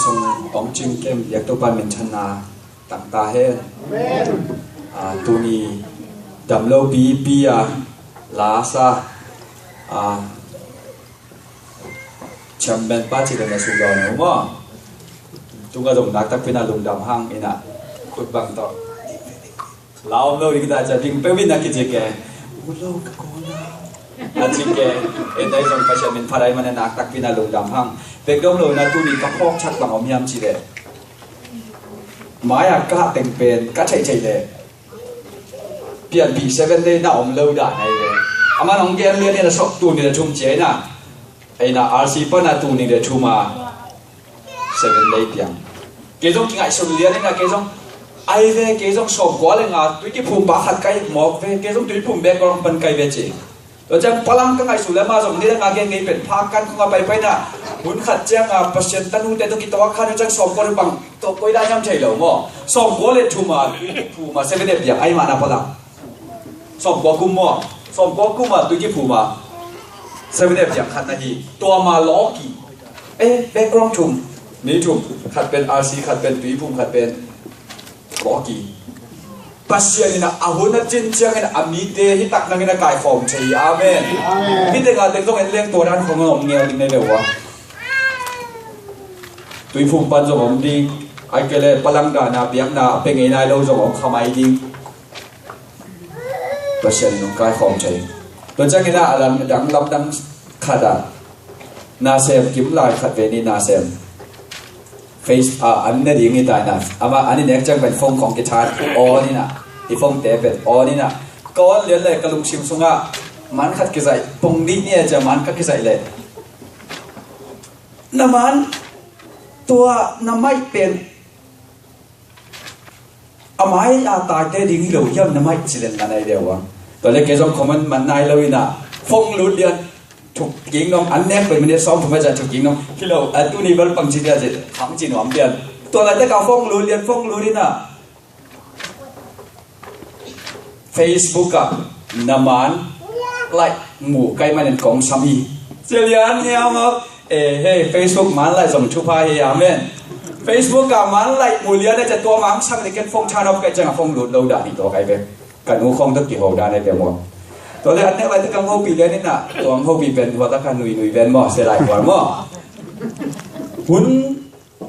ส่งของจริงเกมอยากตัวปันเป็นชนะต่างตาเฮตัวนี้ดำโลบีปีอาลาซาแชมเปี้ยนป้าจีกันในสุดยอดนะมั้งจุงกระดงนักตักเป็นอารมณ์ดำห้างเองนะขุดบังต่อเราเราดีกันจะดิ้งไปวิ่งนักกิจแกอุโลกโกลาจริงแกเอ็นได้ส่งไปเชื่อมันพาได้มันนักตักเป็นอารมณ์ดำห้างเด็กดงเลยนะตัวนี้ก็พอกชักบังอมยามจีเลยหมายกะเต็งเป็นกะใช่เลยเปลี่ยนปีเซเว่นเลยน่าอมเล่าได้ไงเลยอามาน้องแกเรียนเนี่ยชอบตัวนี้จะชุ่มเจน่ะไอ้น่ะอาร์ซีปน่ะตัวนี้จะชุ่มมาเซเว่นเลยเพียงเกี่ยงไงสุดเรียนเนี่ยนะเกี่ยงไอ้เว้เกี่ยงชอบกว่าเลยงาตุ้ยที่ภูมิบ้าขัดไก่หมอกเว้เกี่ยงตุ้ยภูมิแบกกองปันไก่เวจีเราจะพลังกันไงสุดแล้วมาสมนี้งาเกี่ยงไงเป็นพากันของเราไปน่ะหุ่นขัดเจ้างาประชันตันหุ่นแต่ตัวกิตวักขันจังสอบกว่าบังตัวก้อยได้ยังใช่เหรอมั้งสอบกว่าเลยชุ่มมาเซเว่นเลยเพียงไอ้มาหน้าพลังสอบกว่ากุ้มมั้งสอบกว่ากุ้มตุ้ยที่ภูมิเซเว่นเลยเพียงขัดนาทีตัวมาล้อกี่แบกกองชุ่มนี่ชุ่มขัดเป็นอาร์ซีขัดเป็นตุ้ยภูมิขัดเป็นล้อกี่ปัจจัยนี่นะอาหุนจินเชียงนี่นะอามีเดหิตักนั่งนี่นะกายของเชียอาเมนพี่เด็กอาเด็กต้องเลี้ยงตัวนั้นของเราเงี้ยดิ้งได้เลยวะตุ้ยภูมิปันจงผมดิ้งไอ้เกลือพลังดานาเปียกนาเป็นไงนายเราจงผมขมายดิ้งปัจจัยนี่น้องกายของเชียตัวจังนี่นะอะไรดังลำดังขัดนาเซมกิมลายขัดเวนี่นาเซมเฟซอันนี้ดีงี้ตายนะอามาอันนี้เนี่ยจังเป็นฟงของกิจการอ๋อนี่นะที่ฟงเตะเป็นอ๋อนี่นะก่อนเรียนเลยกระลุงชิมซุงอ่ะมันขัดกิจใจปงดีเนี่ยจะมันขัดกิจใจเลยน้ำมันตัวน้ำไม่เป็นอาไม่อาตายแต่ดิ้งเหลวย่ำน้ำไม่สิเลนกันไอเดียววะตัวเล็กแกจงคอมมันนายเลยนะฟงหลุดเรียนถูกยิงน้องอันนี้เป็นมันจะซ้อมถูกไหมจ๊ะถูกยิงน้องที่เราตัวนี้มันปังจีนจะทำจีนหวานเปลี่ยนตัวอะไรที่เขาฟ้องรู้เรียนฟ้องรู้นี่นะ Facebook อะน้ำมันไล่หมู่ใกล้มาเล่นกองสามีเจียนเนี่ยมั้งเฮ้ Facebook มันไล่ส่งชุบพายอาเมน Facebook กับมันไล่หมู่เลี้ยนได้จะตัวมันช่างในการฟ้องชาดอกใกล้จะฟ้องรู้เราด่าที่ตัวใครเป็นการงูคงต้องกี่หัวด่าในเดียวมั้งตัวเล็กอันนี้อะไรที่กังวลปีเลี้ยนี่นะตัวกังวลปีเป็นวัตถุหนุ่ยเป็นมั้งเสียหลายกว่ามั้งหุ่น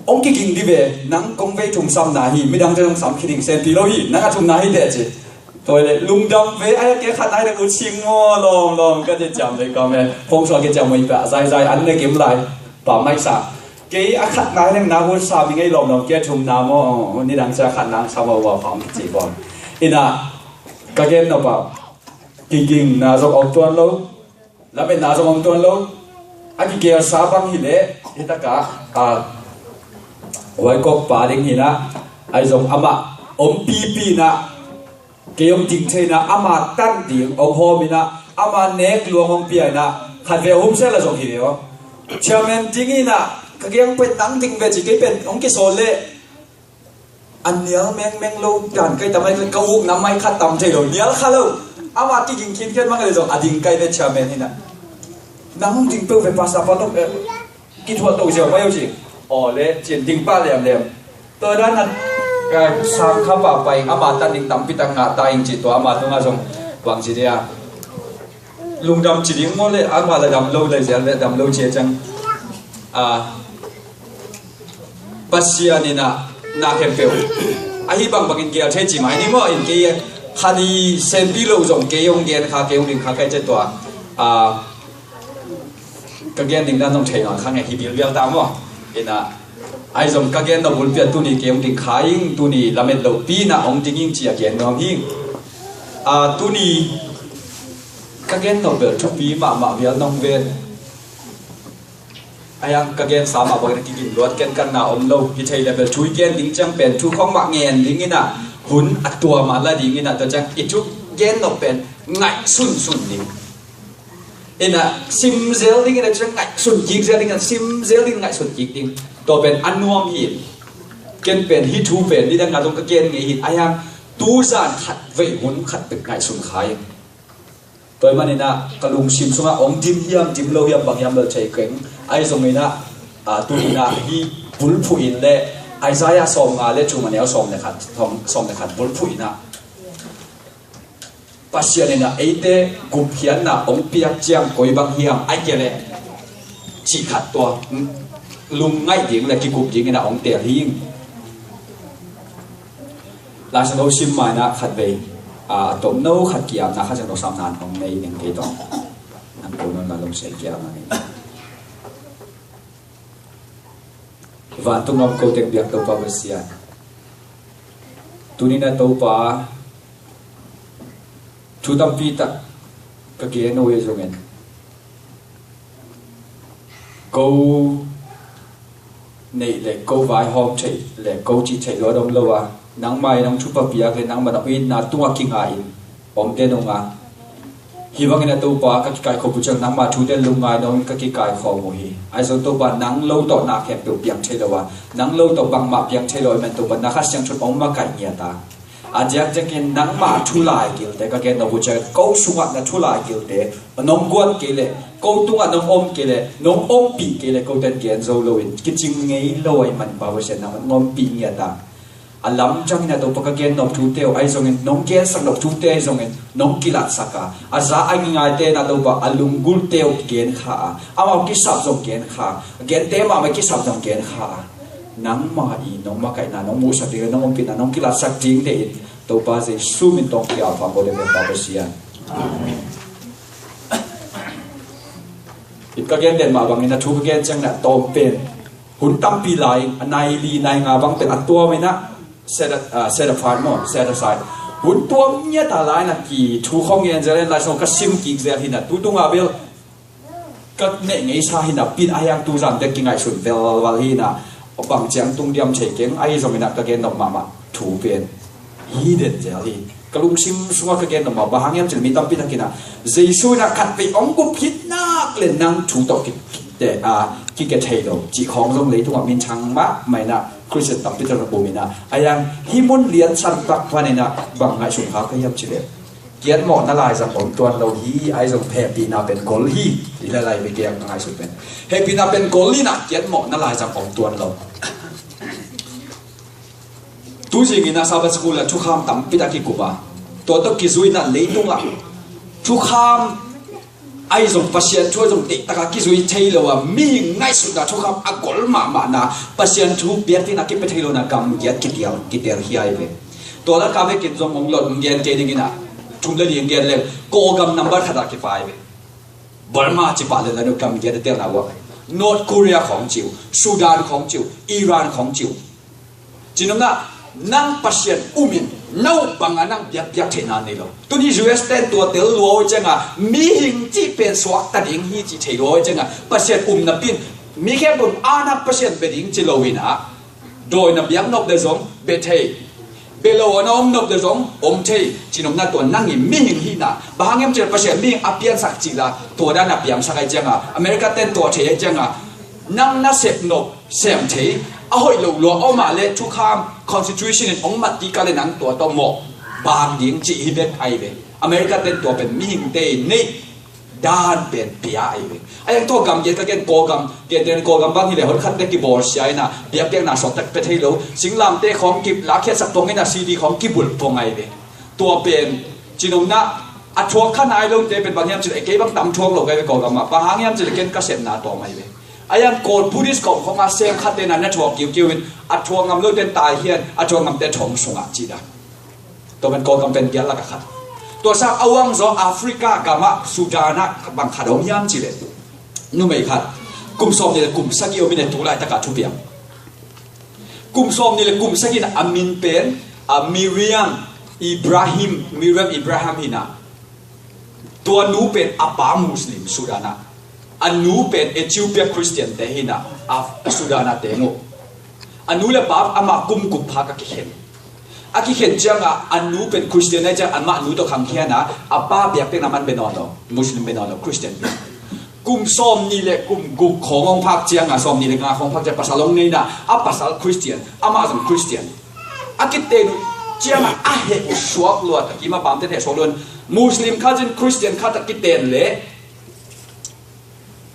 องค์กินดีเวนังกงเวทุ่มซ้ำนาฮีไม่ดังจะต้องซ้ำคิดถึงเซนติโลฮีนังก็ทุ่มนาฮีเด็ดจีตัวเลยลุงดำเวไอ้แกขัดได้แต่กูชิงง้อลองก็จะจำเลยก็แม่ฟงชอแกจำไม่แบบใจอันนี้เก็บไรป่าไม่สักแกขัดได้แต่นาหุ่นซ้ำยังไงลองแกทุ่มน้ำอ๋อนี่ดังจะขัดนังซ้ำว่าฟังจีบอลอิน่ะก็เกณฑ์นะป่ากิ่งนาจงออกตัวลูกแล้วเป็นนาจงออกตัวลูกไอ้ที่เกี่ยวซาบังฮิเล่ที่ตะกะไว้ก็ป่าดิ่งหินะไอ้จงอามาปีนะเกี่ยวจริงใช่นะอามาตั้งดิ่งองค์โฮมินะอามาเนกลวงองค์เปียนะขัดเวหุ่มเสละจงหิเดียวเชื่อมันจริงนะก็ยังเป็นตั้งดิ่งเวจิกเป็นองค์กิโซเล่อันเนี้ยแมงโลด่านใกล้ทำไมกระวุกน้ำไม่ขัดต่ำใจหรอเนี้ยข้าลูกอามาที่กินคิดมากเลยจงอดิ่งใกล้เป็นเชื่อมันนี่นะน้ำจริงเพื่อเป็นภาษาพนกกินหัวโตเสียวไม่เอาจริงอ๋อเละเจียนดิ่งป้าเหลี่ยมตัวด้านนั้นการสร้างข้าป่าไปอามาตันดิ่งต่ำพิตังงาตายจริงตัวอามาตัวงาจงวางจีเดียลุงดำจีดิ่งโมเลยอามาเลยดำโลเลยเสียเลยดำโลเจียจังปัสยานี่นะนาเข้มเปลวไอ้ที่บางกินเกลียวเช่จีไหมนี่มั้งอินเกียฮันนี่เซนปีโลจงเกียงเกียนข้าเกียงดิ่งข้าใกล้เจ็ดตัวก็เกียนดิ่งด้านตรงเชียงข้างไงฮิบิลเวียลตามมั้งอินะไอ้จงก็เกียนเราบุญเปียตัวนี้เกียงดิ่งขายิงตัวนี้ละเม็ดเราปีน่ะองจริงยิงเจียเกียนน้องหิงตัวนี้ก็เกียนเราเปิดทุกปีมาเวียน้องเวนไอ้ยังก็เกียนสามบอกกันกินรวดเกียนกันน่ะเราพิชัยเลเวลช่วยเกียนดิ่งจังเป็นทุกข้องมักเงียนดิ่งนี่น่ะหุ่นอัดตัวมาละดิ่งนี่น่ะตัวจังอีกทุกเกียนเราเป็นไงสุนดิ่งอินะซิมเซลลิ่งอินะจะไงสุดจิกเซลลิ่งอินะซิมเซลลิ่งไงสุดจิกดิ่งตัวเป็นอันนวมหินเกณฑ์เป็นฮิทูเป็นนี่ดังนั้นตรงเกณฑ์ไงหินไอ้ยังตูซานขัดเวหุ่นขัดเป็นไงสุนขายตัวมันนี่นะกระลุงซิมสงะองจิมเฮียมจิมโลเฮียมบางยามเราใช้เก่งไอ้สมัยนะตัวนี้นะฮี บุลผู้อินเล่ไอซายาสมงาเล่ชูมันเอลสมเนี่ยขัดสมเนี่ยขัดบุลผู้อินนะปัจจัยเนี่ยไอเต้กุบเฮียนนะองเปียกเจียงกอยบางเฮียมไอเกล่จีขัดตัวลุงง่ายยิงเลยกิกุบยิงนะองเตียหิงลาชโนชิมมานะขัดเบยตัวโน้ขัดเกียร์นะขัดจากตัวสามนานของในหนึ่งที่ต้องนั่นคนนั้นมาลงเสียเกียร์มาเนี่ยวันตุงอมเขาเด็กเบียกตัวปาเวเซียตุนี้นะตัวปาชุดดำปีตะก็เกี่ยนเอาไว้ตรงนั้นกูนี่แหละกูไว้หอมใช่แหละกูจีใช่ร้อยดงเลวะนังไม่นังชุบปะเปียกเลยนังมันเอาอินนาตัวกิ่งไอ้อมเต้นลงมาฮิวังนี่ตัวปาก็กิกายขบุจังนังมาชุดเต้นลงมาน้องก็กิกายขอโมหีไอ้ส่วนตัวปานังเล่าต่อหน้าแขกตัวเปียกใช่เลวะนังเล่าต่อบังมาเปียกใช่เลยมันตัวปานักขัดยังชุดอมมาไก่เงียตาอาจจะกินนังมาทุลายกิลแต่ก็แกนเอาบุจังกูสุวรรณทุลายกิลแต่น้องกวนกิเลกูตัวน้องอมกิเลน้องอมปีกิเลกูเต้นเกียนโซโลวินกิจงไงลอยมันป่าวเช่นนั้นมันอมปีเงียตาอันล้ำจังนะตัวปากแกนนกทูเตลไอ้ส่งเงินน้องแกนสักนกทูเตลส่งเงินน้องกิลัดสักกะอาจจะไอ้ง่ายเตนะตัวปากอันลุงกุลเตลเกนขาเอามากิสับส่งเกนขาเกนเตมาไม่กิสับส่งเกนขานังมาอีน้องมาไก่นาน้องมูสักเดียวน้องอมปีนาน้องกิลัดสักจริงเด็ดตัวปาจะสู้มินตองที่อาฟังบริเวณปาเปเซียอีกก็แกนเด่นมาบางทีนะทุกแกนจังนะโตเป็นหุ่นตั้มปีไหลนายลีนายงาบางเป็นอัตัวไหมนะเซดฟาร์มเซดไซด์หุ่นตัวเนี้ยตาลายนะกี่ทุกข้องเงินจะเล่นลายส่งก็ซิมกี่เสียหินะตัวตุงอาเบลก็เน่งไอ้ชาหินะปีนอายังตูจันเด็กกินไอสุดเวลวาหินะบางจังตุงเดียมเชเก่งไอ้สมัยนั้นก็แกนออกมาถูเป็นฮีเด็ดเจลีกลุงซิมสัวก็แกนออกมาบางอย่างจะมีตั้มปีนักกินนะเจสุนักขัดไปองกุพิษนักเล่นนังถูตกแต่กิเกตเฮโดจีของตรงนี้ทุกวันมีช่างมะไม่นะคริสต์ตั้มปีตระบุมีนะไอ้ยังฮิมุนเลียนสันตักวันนี้นะบางไงสุนทรก็ยับเฉลี่ยเกียรหมอนั่นลายสังผมตัวเราฮีไอ้สังเพปีนาเป็นกอลฮีที่ละลายไปเกียร์บางไงสุดเป็นเฮปีนาเป็นกอลลีนะเกียรหมอนั่นลายสังผมตัวเราทุกสิ่งนะซาบัสกุลทุกคำตั้มปีตะกิกุบะตัวต้องกิจุยนั่นเลยตุงอ่ะทุกคำไอ้ส่งพัศยันช่วยส่งติดตะกกิจุยเทโลว่ามีง่ายสุดนะทุกคำอักลมานะพัศยันทุกเบียร์ที่นักกิจเทโลนะกำเกียรกิเดียวเฮียไอ้เว้ตัวนั้นกำให้กินส่งมงหลดเกียรเจดิกินะทุ่มเลยเกียรเลยโกกำนัมเบอร์ถัดกิไฟเว้บอลมาจิบาเลยแล้วกำเกียรเตลนะวะนอร์ทเกาหลีของจิวซูดานของจิวอิหร่านของจิวจีนน่ะนั่งพัศยันมินน้าบังนั่งเบียกเทนานนี่หรอตัวนี้ US เต้นตัวเตลลัวจังมีหิงจีเป็นสวักตัดหิงฮีจีเทลัวจังพัศยันนับปินมีแค่บุญนับพัศยันเป็นหิงจีโลวินะโดยนับยักนบเดซงเบเทเบโลวนอมนบเดซงเทจีนน่ะตัวนั่งหิมีหิงฮีนะบางอย่างจะพัศยันมีอภิญสักจีละตัวด้านนับยังสักจังอเมริกาเต้นตัวเทจังนั่งน่าเสพนบเสพเทเอาให้เราลัวเอามาเลยทุกคำ constitution ของมัดที่การเล่นหนังตัวต่อหมอบางยิงจีฮิเบกไอเวอเมริกาเต้นตัวเป็นมิหิงเตนี่ด้านเป็นเปียไอเวไอ้ยังตัวกำเย็นก็เกินโกกำเกินเดินโกกำบางทีเลยคนขัดเด็กกีบอร์ใช่นะเปียกเปียกหน้าสดแต่เป็นให้เราสิงลำเตะของกิบลักแค่สักตรงนี้นะซีดีของกิบุลพงไอเวตัวเป็นจีนงนะอัดทัวร์ข้างในลงเตะเป็นบางอย่างจะไอ้เก็บบางตำทัวร์เราไงไปโกกำมาบางอย่างจะเกินกระเซ็นหน้าตัวไอเวไอ้ยังโกดผู้ดิสกอบของอาเซียนขัดเตนันเนทวอร์กกิ้ววินอัดทัวร์งำเลือดเต้นตายเฮียนอัดทัวร์งำเต้นถงสงอาจีดาตัวเป็นโกดกำเป็นเกียร์ละกันขัดตัวสักอวังโซแอฟริกากามะสุดานะบางขัดอมยามจีเลนู่นไม่ขัดกลุ่มสมนี่แหละกลุ่มสกิลมินเนตุไลตะกัดทุบยังกลุ่มสมนี่แหละกลุ่มสกิลอามินเป็นมิเรียมอิบราฮิมฮินะตัวนู้เป็นอับบามุสลิมสุดานะอันนู้เป็นเอธิโอเปียคริสเตียนเตหินะสุดานะเตงโออันนู้เลยบ้าอามากุมกุมพากกิเข็นอากิเข็นจังอันนู้เป็นคริสเตียนได้จังอันมานู้ตัวขังเขียนะอับบ้าเบียกเป็นน้ำมันเป็นนอนหรอมุสลิมเป็นนอนหรอคริสเตียนกุมส้มนี่แหละกุมขององค์พระเจ้าส้มนี่แหละงาของพระเจ้าภาษาลงนี่นะภาษาคริสเตียนมาจากคริสเตียนอากิเตนุเจ้าเหตุสวกลวดกี่มาปามเตะสวกลวดมุสลิมข้าจึงคริสเตียนข้าตะกิเตนเลย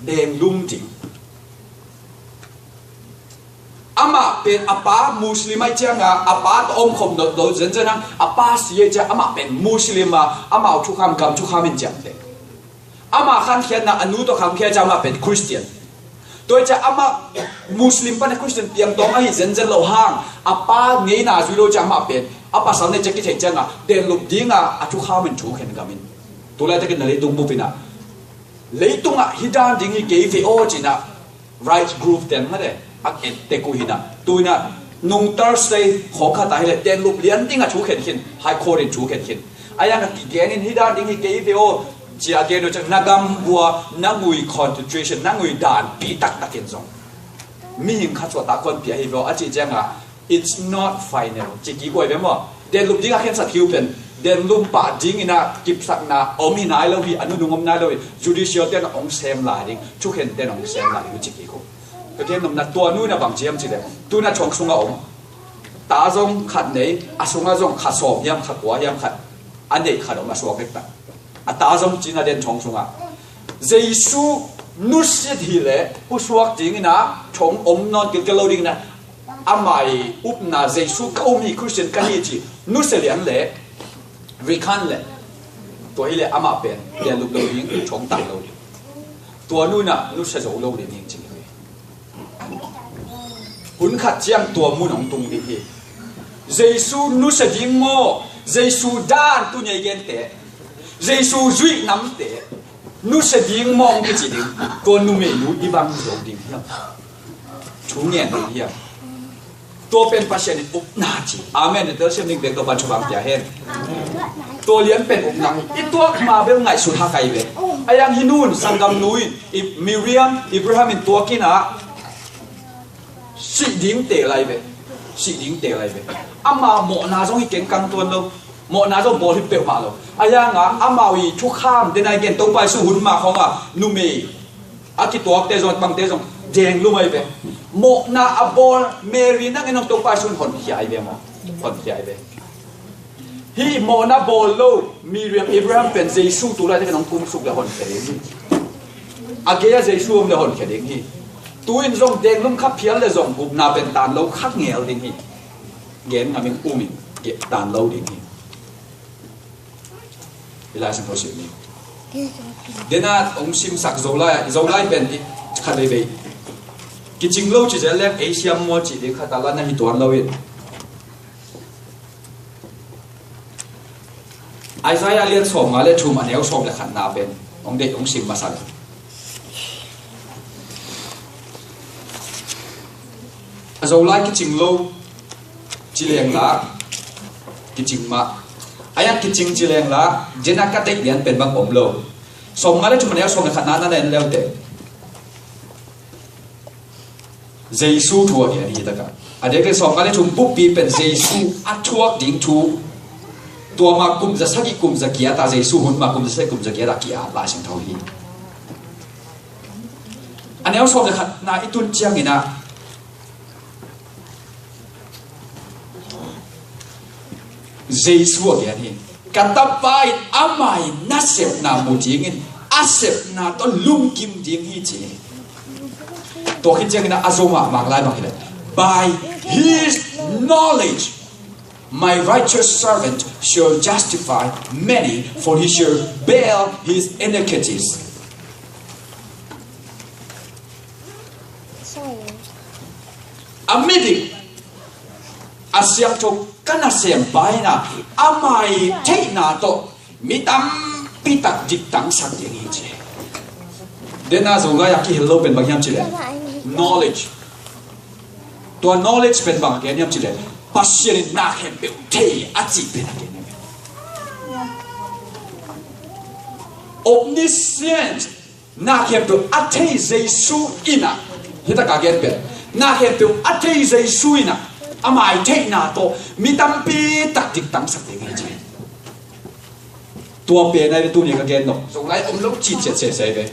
เดงลุ่มจริง ama pen apa muslimai changa apa to om khom do zen zen apa sie cha ama pen muslima ama chu kham kam chu khamin cham te ama khan khian na anu to kham khia cha ma pen christian tôi cha ama muslim pa na christian piang tong ai zen zen lo hang apa ngei na ju lo cha ma pen apa sau này chắc cái chang à đèn lục dinga à chu khamin chu khen gamin tôi lại cái này tung bupina lấy tung à hidan ding hi ke ve o china right group ten ma de ak en te ku hina tôi na nung Thursday khó khăn tại là đèn lục liên ding à chu khen khen high court in chu khen khen ai ang ki gen in hidan ding hi ke ve o chỉ à gen do chang nagam bua nangui concentration nangui dan pi tak tak en zong mi hing kha chwa ta kon pi hi vo a chi chang à it's not final chỉ kỹ quay với mà đèn lục ding à khen sát hiu pen đèn lục pa ding ina kip sak na om hi nai lo hi anu nungom nai lo judicial ten ong sem la ding chu khen ten ong sem la hi chỉ kỹ ko cái thêm nằm na tua nuôi na bằng chiam chỉ đấy tu na chong sunga ong ta zong khát nei a sunga zong khát sop yam khát quá yam khát anh đấy khát ong na suak ta a ta zong chỉ na đèn chong sunga Giêsu nu siết hi le pu suak ding ina chong om non cái lo ding na amai up na Giêsu câu mi Christian cái gì chỉ nu se lian le recon le tua hi le ama pen đèn lục lo ding chong ta lo tua nu na nu se zo lo ding chỉ hun khát chiang tua mu nong tung đi hi Giêsu nu se ding mo Giêsu dan tu nhai gen te Giêsu duy nắm te nu se ding mong cái gì ding tua nu me nu đi bang zo ding hi chú nghe này hi tua pen pasien up na chi amen de tel sem ning de to ban chubang pia hen tua lian pen up na i tua ma bel ngai su ha kai ve ayang hinun sangam nui i Miriam Abraham in tua kina si ding te lai ve ama mo na jong i ken kang tuan lo mo na jong bol hi pe ma lo ayang a ama wi chu kham de nai gen to pai su hun ma khong a nu me a ki tua te jong bang te jong deng lu mai ve mo na abol Mary na ngenong to pa sun hon hiai ve mo hon hiai ve hi mo na bol lo Miriam Abraham pen Giêsu tu la te nong kum suk la hon ke hi ageya Giêsu om le hon ke ding hi tuin zong deng lum khap phial le zong gup na pen tan lo khak ngel ding hi gen ngamin umi ge tan lo ding hi ila sang ho sim ni dena ong sim sak zolai pen khat le ve cái chính lâu chỉ là lem Asia mua chỉ để khát là na hi tuan lâu vậy Isaiah liên sôm mà liên chum anh em sôm là khát na bên ông để ông sim mà sao rồi lại cái chính lâu chỉ liền là cái chính mà anh cái chính chỉ liền là dân anh cắt đấy liền bên bang ôm lâu sôm mà liên chum anh em sôm là khát na nên leo thế Giêsu thua cái gì đó cả, à đấy cái song cái này chúng bút bịเป็น Giêsu ắt thua đỉnh thu, tua mà cùngจะสักcùngจะkia ta Giêsu hun mà cùngจะสักcùngจะkia ta kia lại sinh thâu hi, anh em song cái na ít tuần chiang gì na, Giêsu cái này, kata pai amai nasep na mujingin, asep na to lung kim ding hi chi. Tôi khi chăng na azoma mang lai mang hilet. By his knowledge, my righteous servant shall justify many, for he shall bear his iniquities. Amidi asyam to kana sem bai na amai thei na to mitam pitak diktang sak ding hi che. Dena zonga yaki hello ben bagyam chile. Knowledge. Tua knowledge pen bang gen yam chile. Passion na hem be te achi pen gen. Omniscient na hem be ate Giêsu ina. Hita ka gen pen. Na hem be ate Giêsu ina. Amai te na to mitam pi tak dik tang sak gen chi. Tua pe na tu ni ka gen no. So lai om lo chi che se be.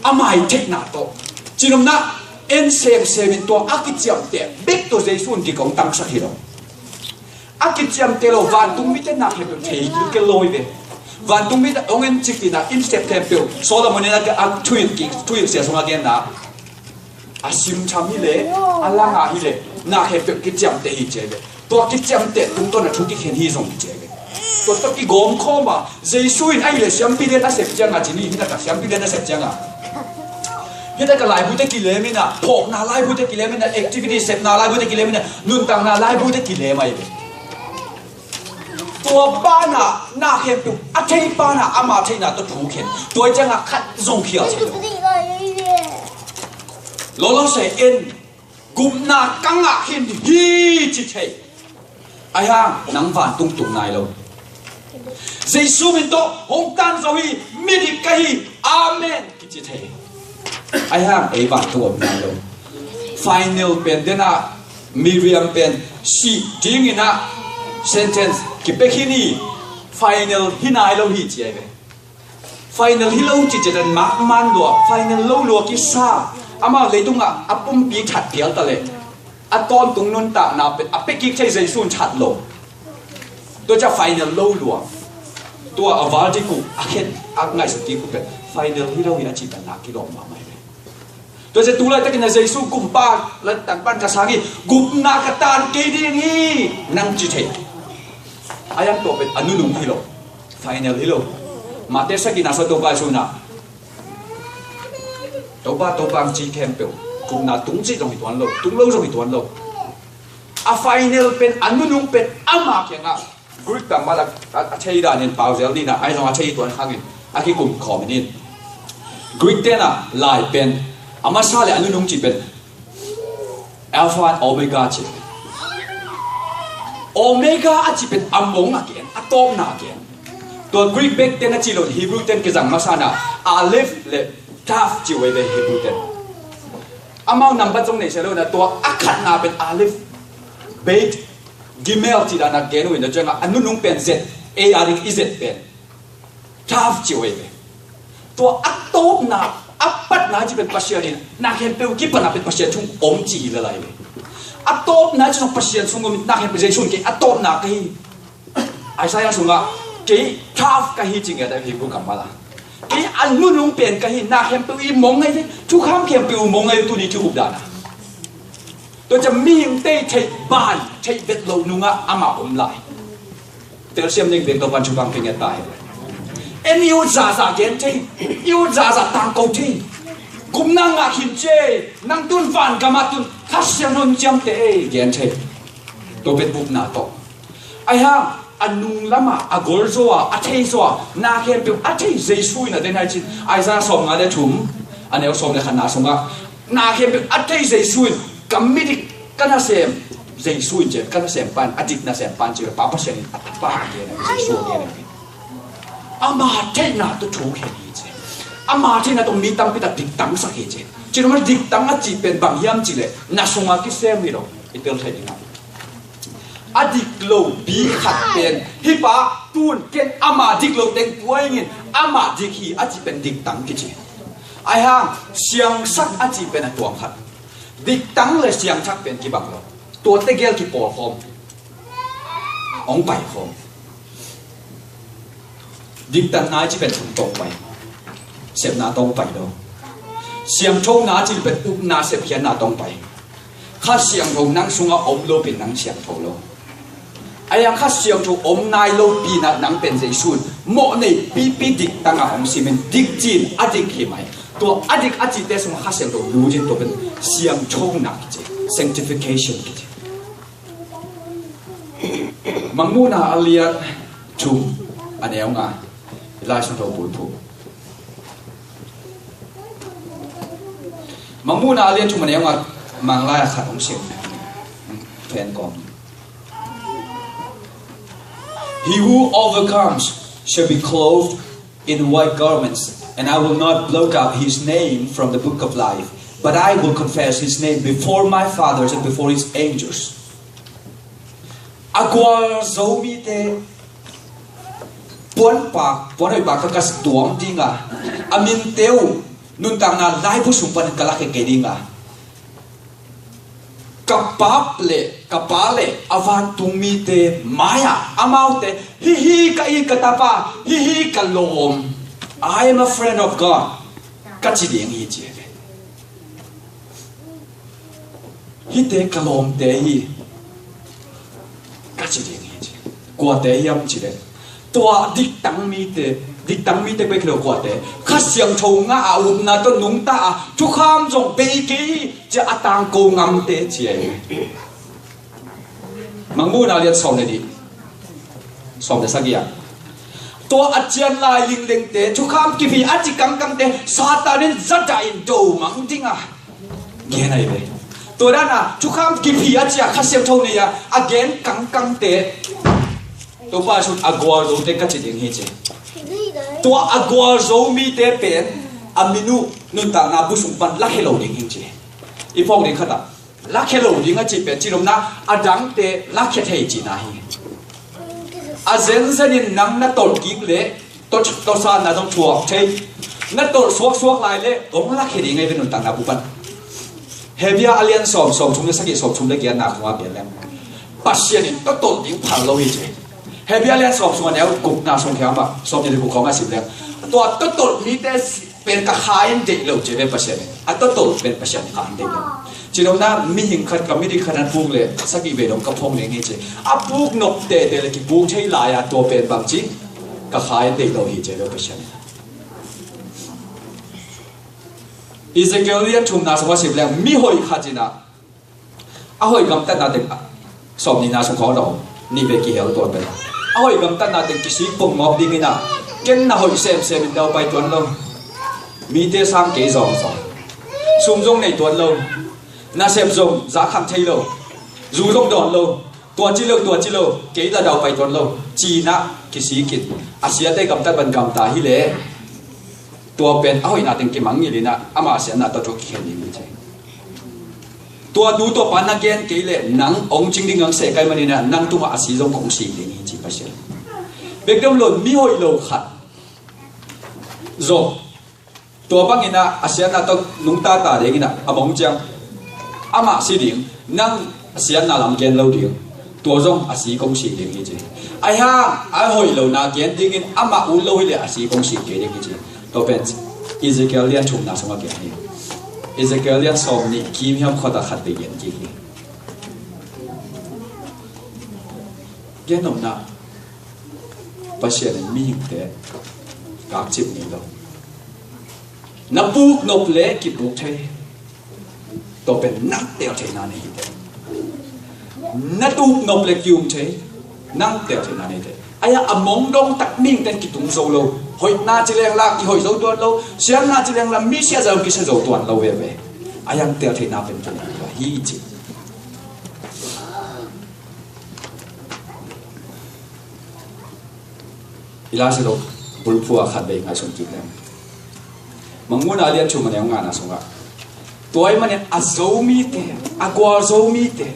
Amai te na to. Chinom na en sem to akichiam te bek to Giêsu ki kong tang sak hilo akichiam te lo van tung mi te na he te ke loi ve van tung mi ta ongen chikti na in step temple Solomon na ka tuin se songa gen na อาซิมชามฮิเลอาลางาฮิเลนาเฮเปกิจามเตฮิเจเกตัวกิจามเตตุ้งต้นทุกที่เห็นฮิซงเจเกตัวตะกี้กอมข้อมาเจสุอินไอเลเสียมปีเดน่าเสพจังอ่ะจีนี่ฮิตากะเสียมปีเดน่าเสพจังอ่ะฮิตากะไลบุตรกิเลมินะพกนาไลบุตรกิเลมินะแอคทิวิตี้เสพนาไลบุตรกิเลมินะนุนตังนาไลบุตรกิเลมาอีกตัวบ้านน่ะนาเห็นปุ๊บอาเทียบ้านน่ะอามาเทียน่ะตัวถูกเห็นตัวจังอ่ะขัดซงเขียวเชียวล้อเสียเอ็นกุมนากังอ่ะเห็นฮีจิเทไอ้ห่างนังฝันตุ้งตุ้งนายเราเจสุมินโตหงตันสวีมิดิกะฮีอาเมนกิจิเทไอ้ห่างไอ้ฝันตัวนายเราไฟนอลเป็นเดน่ามิเรียมเป็นสีดิ้งนะsentence กิเปกินี่ final ฮินายเราฮิเจเว final ฮิเราจิเจดันมามันลัว final เราลัวกิซาอามาเลยตุงอ่ะอัปปุ่มปีชัดเดียวตะเลยอัตอนตุงนุนตะนาเป็นอัปเปกิใช้ใจสูนชัดโลตัวจะ final เราลัวตัวอวาร์ดิกุอาเคนอักไงสติกุเป็น final ฮิเราฮิอาจิตันนักกิโลมาไม่เลยตัวจะตุลาตะกินใจสูกุมปาและตังปันกระสังกีกุมนากตานเกดีนี่นั่งจิเทอายังตัวเป็นอนุนุงฮิโล final ฮิโลมาเตสกินาสตัวบาชูนาตัวบางจีแคมเปลกุมนาตุงจีตรงหิตวันโลตุงโลตรงหิตวันโลอา final เป็นอนุนุงเป็นอามาเกียงอ่ะกรุ๊ปต่างมาละอาเชียดานินเปล่าเซลนี่นะไอ้ตรงอาเชียตัวข้างนี้อาคิกุมขอมินินกรุ๊ปเตน่ะลายเป็นอามาซาเลอนุนุงจีเป็นอัลฟาโอเมก้าจีโอเมก้าอาจจะเป็นอัมมงอาเกนอะตอมนาเกนตัวกรีกเบกเตนจิโลฮีบรูเตนกิจังมาซานาอาเลฟเลทาฟจิเวเบฮีบรูเตนอามานับจงในเชลล์นะตัวอักขัดนาเป็นอาเลฟเบกกิเมลจิดานาเกนวินเดจังอันนุ่งเป็นเซเออาริกอิเซเป็นทาฟจิเวเบตัวอักตอมนาอัปปัดนาจะเป็นปัจจัยนี้นาเห็นเปลวกิปนาเป็นปัจจัยทุ่งอมจีละลายอัตโตบนะจะส่งปัสเซียนส่งมินักเห็นเป็นใจส่วนกี่อัตโตบนักกี่ไอ้สายส่งอ่ะกี่ท้าวกี่จริงอ่ะแต่พี่พูดกันมาละกี่อันนู้นลงเปลี่ยนกี่นักเห็นเป็นอีมงไงที่ทุกคำเขียนเป็นมงไงตัวนี้ที่หุบดานะตัวจะมีอย่างเต้ใช้บ้านใช้เบ็ดโลนุงอ่ะอามาผมไหลเตลเซียมยังเป็นตัววันชุบังเพียงตายเอ็นยูจ่าจ่าเกนที่ยูจ่าจ่าต่างกูที่กุมนั่งอ่ะหินเจนั่งตุนฟันกามาตุนข้าเสียงนนจำเตะเกนเทตัวเป็นบุกนาโตไอ้ฮะอันนุงละมาอากอลโซอ่ะอัฐเอโซอ่ะนาเข็มเป็นอัฐเอเจสุยนะเดนไฮจินไอ้ซาสมงาเดชุมอันนี้สมในขนาดสมงานาเข็มเป็นอัฐเอเจสุยกัมมิดิกันนะเสียมเจสุยเจกันนะเสียมปันอดิกนะเสียมปันเจอป้าเสียงอัตป้าเกนเจสุยเกนอามาเทน่าตัวถูกเห็นเจอามาที่นั่นตรงนี้ตั้งพิจารณาดิกตั้งสักเหตุจีนมันดิกตั้งอาจีเป็นบางยามจีเลยน่าสงสารที่เสียมีหรอกอีเตอร์ไทยนี่นะอาดิกโลบีขัดเป็นฮิปะตูนเกนอามาดิกโลเต็งป่วยเงินอามาดิกฮีอาจีเป็นดิกตั้งกี่จีไอ้ห่างเสียงสักอาจีเป็นตัวขัดดิกตั้งเลยเสียงชักเป็นกี่บางเราตัวเตเกลกี่ปอคอมองไปคอมดิกตั้งนายจีเป็นถุงตรงไปเสียบนาตรงไปแล้วเสียงชงนาจีเป็นอุกนาเสียบเขียนนาตรงไปข้าเสียงชงนั่งสุงอาอมโลเป็นนั่งเสียงโถโลไอ้ยังข้าเสียงชงอมนายโลปีน่ะนั่งเป็นใจสุนโมในปีดิกตั้งอาของซีเมนดิกจีนอดิกเขียนไหมตัวอดิกอจิเตสงข้าเสียงชงรู้จีตัวเป็นเสียงชงนักจี sanctification จีมังมูนาอาเลียชุมอันนี้เอาไงลายสุนทรภูมิมังมูนาเลียนชุมันยังว่ามังลายขัดของเสียงแฟนก่อน He who overcomes shall be clothed in white garments, and I will not blot out his name from the book of life, but I will confess his name before my fathers and before his angels. Agwal zomite puan hoi pa kakas tuam dinga amin teu nun tang na lai bu sumpan kalak ke dinga kapale avan tumite maya amaute hi ka I katapa hi kalom I am a friend of God kachi ding hi je ฮิเตกลมเตฮีก็จะเรียงเองกว่าเตยำจีเลยตัวดิกตังมีเตไปเกี่ยวกว่าเตข้าเสียงชงงาอุบนาต้นนุ่งตาทุกคำจงไปกี้จะอัตางโกงำเตเจียมังมูนาเรียนสอนเลยดิสอนแต่สักอย่างตัวอาจารย์ลายลิงเด้งเตะทุกคำกิพีอาจิกังเตะซาตานินจัดใจโจมังจริงอ่ะเกณฑ์อะไรไปตัวนั้นอ่ะทุกคำกิพีอาจิข้าเสียงโทนี่อ่ะอาเกณฑ์กังเตะตัวป้าชุดอากวาโรเตกัจจิงเฮเจตัวอากวาโรมีเตเป็นอามินุนุนตานาบุสุปันลักเฮโลดิงเฮเจอีพวกนี้ขนาดลักเฮโลดิงอ่ะจีเป็นจีนมนะอาดังเตลักเฮเทจีน่าเฮอาเซนเซนินนังนัตโตกิกเล่ตอซานาต้องชัวใช่นัตโตสวกลายเล่องลักเฮดิงไงเป็นนุนตานาบุปันเฮเบียอาเลียนสอบชุมเล็กสักกี่สอบชุมเล็กยันหนักหัวเปลี่ยนแล้วปัสเซียนินโตดิ้งผ่านโลหิตเฮเบียเลียนสอบชุมแล้วกุกนาสงแขมอ่ะสอบในกุกของอาสิบแล้วตัวโตมีแต่เป็นกระขายเด็กเราจะเป็นปัสเซียนิอัตโตเป็นปัสเซียนขายเด็กจีนน่ะมีหิงขัดกับมีดีขนาดพูกเลยสักกี่เวลกับพงเนี่ยไงเจ้อาพูกนกเตะเลยกี่พูกใช้ลายตัวเป็นบางจีกระขายเด็กเราหิเจ้เป็นปัสเซียนอิสราเอลเลียนชุมนาสวัสดิ์แล้วมีหอยขาจินะอาหอยกำตันนาเด็กสอบนี่นาสงของเรานี่เป็นกี่เหวตัวเป็นอาหอยกำตันนาเด็กกี่สีปุ่มงอบดีนะเก่งนาหอยเซมเดาไปตัวเรามีเตสังเกจองสุ่มจงในตัวเราน่าเซมจงจะขังใช่เรารูจงดอนเราตัวจิโลเกี่ยเดาไปตัวเราจีน่ะกี่สีกินอาเซียได้กำตันบันกำตาฮิเล่ตัวเป็นเอาอีน่าถึงกี่มังยี่เลยนะอามาเสียน่าตัวจุกเขียนนี่ไม่ใช่ตัวดูตัวปานักเกณฑ์กี่เลยนังองจริงดิงังเสกไกมันนี่นะนังตัวมาอาศัยจงของสีนี่จีบเสียเบกดมหล่นมีหอยโลขัดโจตัวบางอีน่ะอาเซียน่าตัวนุ่งตาเด็กอีน่ะอามองจังอามาสีดิงนังอาเซียน่าลำเกณฑ์เราดิงตัวจงอาศัยของสีนี่จีไอ้ห่าไอ้หอยโลนักเกณฑ์ดิงินอามาอุ่นโลหิเลยอาศัยของสีนี่จีตัวเป็นอิสราเอลเลียนชุมนาสมัครกันนี่อิสราเอลเลียนสอบนี่คิมยามขดาขัดไปเย็นกี่เย็นนมนะปัจเจกมีหิงเตะกากจิบนี่เรานับบุกนับเล็กกิบุกเทตัวเป็นนักเตะเทนานี่เตะนับบุกนับเล็กยุ่งเทนักเตะเทนานี่เตะไอ้ยาอมงดงตักมิ่งเต็นกิตุงโซโลหอยน่าจะเลี้ยงลากที่หอยโซตัวเราเสียน่าจะเลี้ยงลำมิเสียจะกิเสียโซตัวเราเว้ยไอ้ยังเตะที่น่าเป็นตัวฮีจิอีลาสิโลบุลฟัวขัดเบงไอ้สมจิตแล้วมังมุนาเลียนชุมันยังงานนะสงะตัวไอ้มันเนี่ยอาโซมีเตะอากวาโซมีเตะ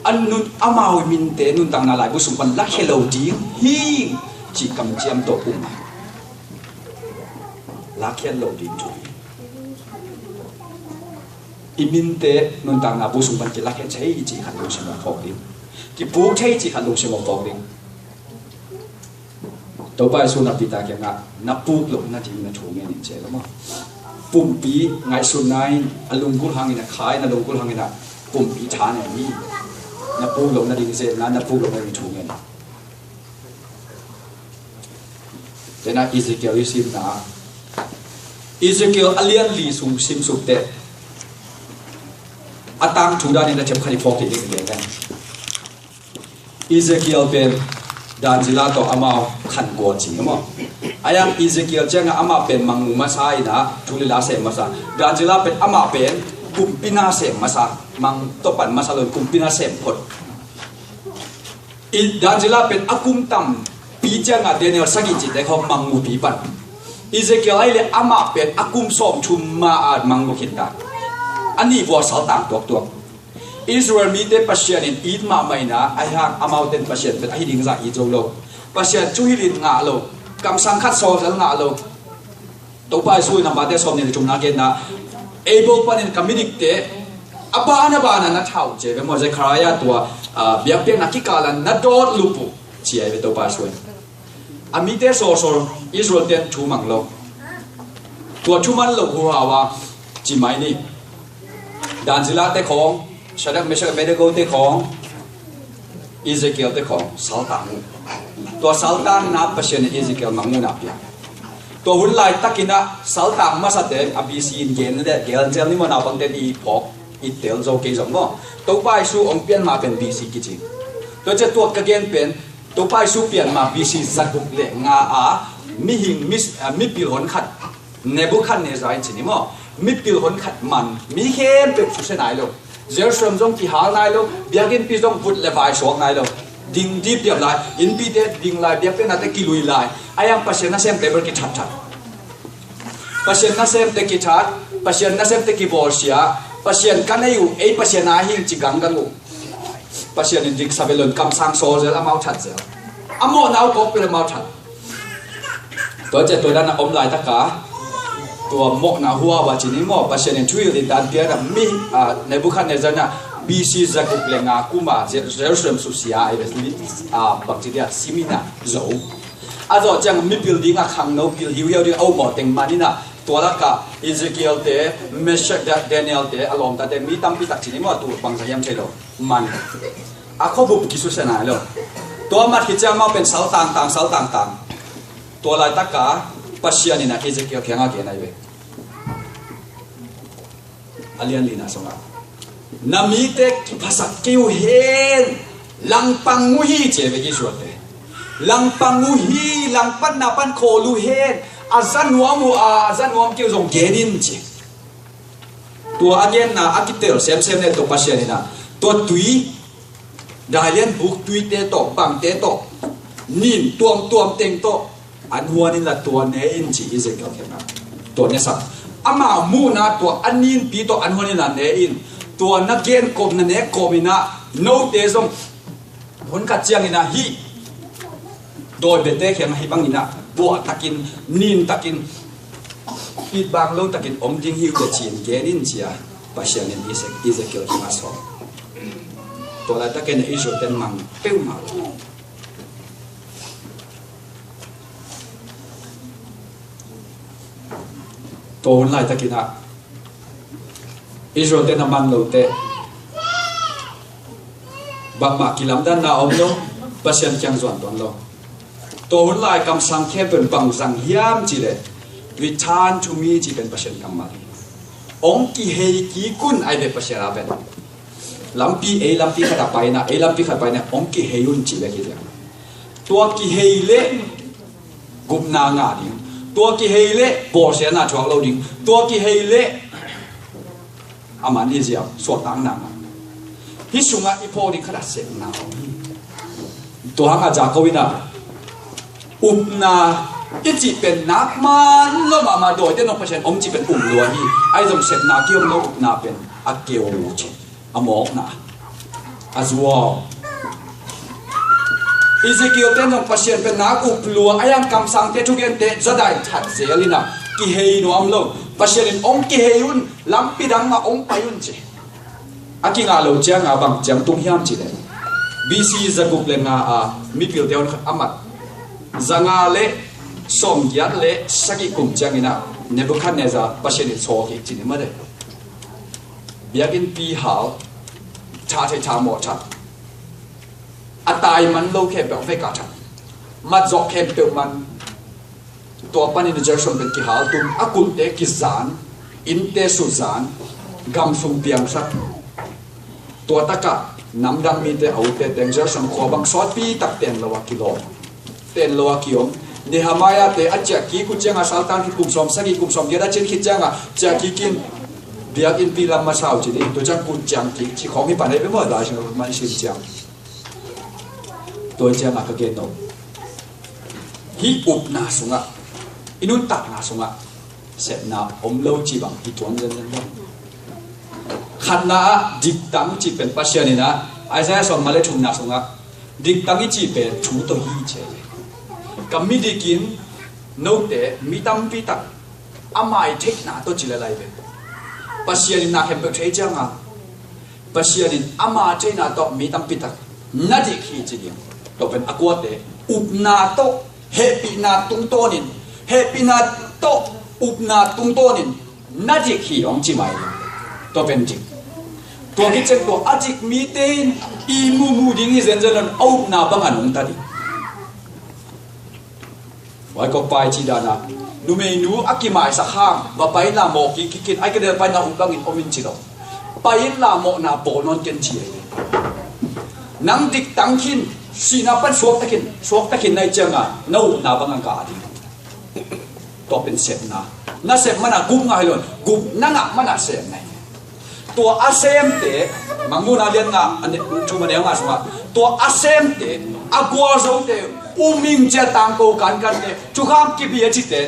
อันนุนอามาวิมินเตนุนต่างนาลายบุษบันลักเฮโลดีฮีจีกำเจียมตัวปุ่มลักเฮโลดีจุยอิมินเตนุนต่างนาบุษบันจีลักเฮใช้จีขันลงเชมฟอกดิจีปูใช้จีขันลงเชมฟอกดิตัวไปสุนัขปิตาแกงะนับปูกลงนาทีนัชูเงี้ยนี่เจ๋แล้วมั้งปุ่มปีไงสุนัยอลุงกุลหังอินะขายนะลุงกุลหังอินะปุ่มปีชาเนี่ยมีนับปูลงนาดีเสร็จนับปูลงนาดีถูกเงี้ยแต่น่าอิสราเอลซิมนะอิสราเอลอเลียนลีสุซิมสุเตะอาตังถูกด้านนี้นะเจ็บขันฟอกที่นี่กันเลยอิสราเอลเป็นดานจิลาโตอามาขันกัวจีมั้งอายังอิสราเอลเจ้าอามาเป็นมังมุมาซายนะทุลิลาเสมาซาดานจิลาเป็นอามาเป็นกุมปินาเสมาซามังตปันมาซาเลยกุมปินาเสมพดดานจิลาเป็นอากุมตัมปีเจ้าเดนิเอลสักจิตแต่เขามังมุปีปันอิสราเอลไอ้เลยอามาเป็นอากุมสอมชุมมาอาดมังมุขินตาอันนี้วัวสาวต่างตัวอิสราเอลมีแต่ปัจจัยนี้อีดมาไม่นะไอ้ห่างอามาเต็นปัจจัยเป็นไอ้ดิ่งจากอีโจโลปัจจัยจุฮิลินงาโลกำสังคัดโซ่งาโลตัวไปสู้นำมาได้สมเนี่ยจุ่มนักเก็ตนะเอเบิลปนินคอมมินิกเตะบ้านนัดเท่าเจ็บมันจะคลายตัวเบียบเป็นนักกิกาลันนัดโดดลูปุเจียไปตัวไปสู้อามีแต่โซ่อิสราเอลชูมังโลตัวชูมันโลหัวว่าจีไม่นี่ดานจิลาเตของ ฉันไม่ใช่ไม่ได้กูเตะของอิสราเอลเตะของซาลตันตัวซาลตันนับประเทศอิสราเอลมังมุนับยาตัวหุ่นลายตักินะซาลตันมาสัตย์อภิสินเกณฑ์เนี่ยเกณฑ์เจลนี่มันเอาบังเดอีพอกอีเตลโจเกจงก็ตัวไปสู้องเปลี่ยนมาเป็นบีซีกิจิตัวจะตัวกระเกณฑ์เป็นตัวไปสู้เปลี่ยนมาบีซีจักรุกเล่งอามิหิงมิปิลหนขัดเนบุคันเนซายจินิมอมิปิลหนขัดมันมีเข้มเป็นสุดเส้นไหนลูกเจอสมจงที่หาไหนลูกเบียกินปีจงพุทธเลวายสวงไหนลูกดิ่งดีเปียบไหลอินปีเดดิ่งไหลเบียเป็นอะไรกิลุยไหลไอ้ยังปัจเจกนั่นเซมเตเบิลกิชัดชัดปัจเจกนั่นเซมเตกิชัดปัจเจกนั่นเซมเตกิบอลเชียปัจเจกกันอยู่ไอ้ปัจเจกนาหิงจิกังกันลูกปัจเจกดิกซาเบลนกำสังโซเซลอามาชัดเซลอามอนเอากบเป็นอามาชัดตัวเจ้าตัวนั้นอมลายตะกาตัวหมกนาหัวว่าจีนี่หมอปัจเจกช่วยดิดานเดียร์มีในบุคคลในจันนะบีซีจะกุกเลงาคุมาเจอร์เซมสุเซียไอ้เบสลิบางทีเดียซิมินาโจอาจจะจังมีบิลดิ้งข้างโน้บิลฮิวเฮลดิ้งเอาหมดเต็งมันนี่นะตัวละกะอิสราเอลเตเมชักเดนิเอลเตอารมณ์แต่มีตั้มปีตักจีนี่หมอตัวบางสายามเชลมันอาข้อบุบกิสุเซนาเลยตัวมัดที่จะมาเป็นเสาต่างตัวลายตะกาปัจเจียนี่นะอิสราเอลแข็งอาเกนไอเวอเลียนลีน่าสงฆ์นามีเด็กภาษาคิวเฮนลังปังมุฮีเจเวกิชวดเตลังปังมุฮีลังปันนาปันโคลูเฮนอาจันวามูอาจันวามคิวจงเกนินเจตัวอันเย็นนะอากิเตลเซมเนี่ยตัวปัจเจียนี่นะตัวตุยได้เรียนบุกตุยเตโตบังเตโตนินตัวมเต็งโตอันหัวนี่ละตัวเนอินจีอิสราเอลแข็งตัวเนสักอามามูนะตัวอันนินปีตัวอันหัวนี่ละเนอินตัวนักเกณฑ์กบนั่นเองกบินะโน้ตเดซงผลกัดเจียงนี่นะฮีโดยเบเต้เขียนมาให้บังนี่นะตัวตะกินนินตะกินปีบางโลตะกินอมจิงฮิวเดชินเกนินเชียปัจเจียนินอิสราเอลที่มาสอนตัวละตะกินอิสราเอลมังเป้ามาตัวหุ่นลายตะกินอะอิสราเอลน้ำมันโลเตบางมากิลามด้านนาอมโลเปอร์เซ็นต์ยังส่วนตัวโลตัวหุ่นลายกำสังเข้มเป็นบางสังยามจีเลยวิธานทูมีจีเป็นเปอร์เซ็นต์กำมาองค์กี่เฮกี่กุนไอเดเปอร์เซ็นต์อะไรเป็นลำปีลำปีขัดไปนะลำปีขัดไปนะองค์กี่เฮยุนจีเลยกี่เดียวตัวกี่เฮเล่กุมนางาดิตัวกี่เฮเล่บอเสียนาชวงเราดิตัวกี่เฮเล่อามันนี่เสียสวดตังนางฮิสุงะอีโพดิขนาดเสียงนาตัวหางอาจากวินาอุปนาอีจีเป็นนักมันโลมาโดยที่น้องเปอร์เซ็นต์อมจีเป็นลัวฮีไอ้ตรงเสพนาเกี่ยวโลอุปนาเป็นอาเกียวจีอมอกนาอาจวอิสราเอลเต้นน้องเปอร์เซ็นต์เป็นนักอุปลัวไอ้ยังคำสั่งเตทุกอย่างเตจะได้ถัดเสียลินะกี่เฮยโนอัมโลเปอร์เซ็นต์องกี่เฮยุนลำปีดังมาองไปยุนจีอากิงาโลเจียงอาบังเจียงตุงยามจีเลยบีซีจะกุกเลงามีพิลเดียวอามัดจังอาเล่สมยัดเล่สกิกุมเจียงอินะเนบุคันเนซาเปอร์เซ็นต์โชว์กิจีนี่มาเลยเบียกินปีหาวชาเทชาหมอชัดอัตายมันโลเคเปลเฟกาชัดมาจอกเคเปลมันตัวปันอินเจอร์ชนเป็นกี่หาวตุนอากุลเตกิจานอินเตสุจานกำสุงเปียงสักตัวตะกะน้ำดังมีเตเอาเตเตงเจอร์ชนขวบังซอดปีตักเต็นโลวากิโลเต็นโลวากิโอเนหามายาเตอัจฉริกุจังอาสัลตันที่กุมสมสักกุมสมเยอะเช่นคิดจังอาจะกิกินเบียกินปีลำมาเช้าจีดีตัวจังกุนจังที่ที่ของมีปัญหาไปหมดเลยใช่ไหมมันชิมจังตัวจังอากาเกนโนฮิอุบนาสุงะอินุนตักนาสุงะเสร็จนาอมโลจีบังฮิตวนเจนเจนขันนาดิกตังจีเป็นปัจเจนี่นะไอ้เจ้าสมมาเลทุนนาสุงะดิกตังจีเป็นชูตัวฮีเชกับมีดิกินโนเตมีตัมปีตักอามาเทคนาตัวจีเลไลเบปัจเจนี่นาเข็มเปิดเทจังอ่ะปัจเจนี่อามาเจนาตัวมีตัมปีตักนาดิกีจีดิตัวเป็นอากวดเตอุปนาโตเฮปินาตุงโตนินเฮปินาโตอุปนาตุงโตนินนาดิกีองจีไม่ตัวเป็นจิต ตัวคิดเช่นตัวอาจิกมีเตนอีมูดิ้งฮิเซนเจนเอาหน้าบังอันงตัดไว้ก็ไปจีดานะนูเมนูอากิมาสักข้างว่าไปลาโมกิกินไอ้ก็เดินไปนาอุบังอินอมินจิโร่ไปลาโมนาโปนอนเกนจีนังดิกตังคินสีนาเป็นสวกตะคินในเจ้างานูนาบังอันกาดีตัวเป็นเสพน่าเสพมันอะกุมง่ายเลยกุมนั่งอะมันอะเสพไงตัวอาเซมเตะมังมูนาเลียนงาอันนี้ชูมันเองงาสมาตัวอาเซมเตะอากวาโซเตะอุมิงเจตังโกกันเตะชุกามกิบีเอจิเตะ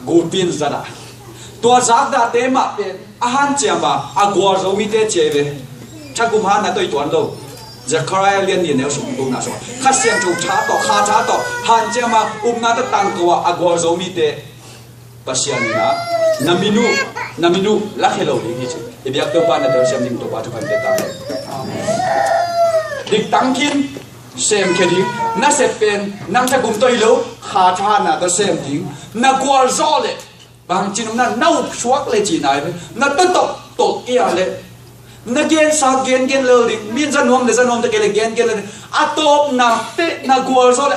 กูปินซาดาตัวจากดาเตมาเป็นอาหารเจียมาอากวาโซมิเตเจเวชักกุมหานาตัวตัวนั้นจะใครเรียนเนี่ยสมบูรณ์นะสมข้าเสียงจูช้าต่อข้าช้าต่อหันเจียมานาตตังตัวอากวาโซมิเตPasianina, naminu, lakhelo ini je. Jadi aku tuan ada siam dim tu batu kan kita. Dik tangkin sem kedi, na sepen, nang cakung toilo, khachana tu sem ding, na kual zole, bang cinum na nau suak le cinai, na tot ia le. Na gen sa gen leling, min zanom te kele gen le. Atop na te na kual zole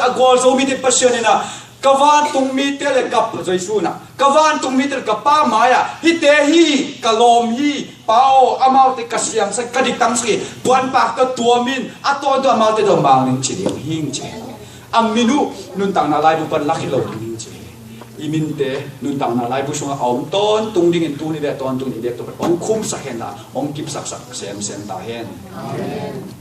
mi te pasianina. Kawan tung meter le kap Jesu na kawan tung meter kapa maya hitehi kalom hi pao amau te kasyang sa kadik tangski buan pak to tuamin ato do amau te do mangning chiling hing che aminu nun tang na lai bu pan lakilo hing che imin te nun tang na lai bu sunga om ton tung ding en tu ni de ton tung ni de to om khum sa hen na om kip sak sem ta hen amen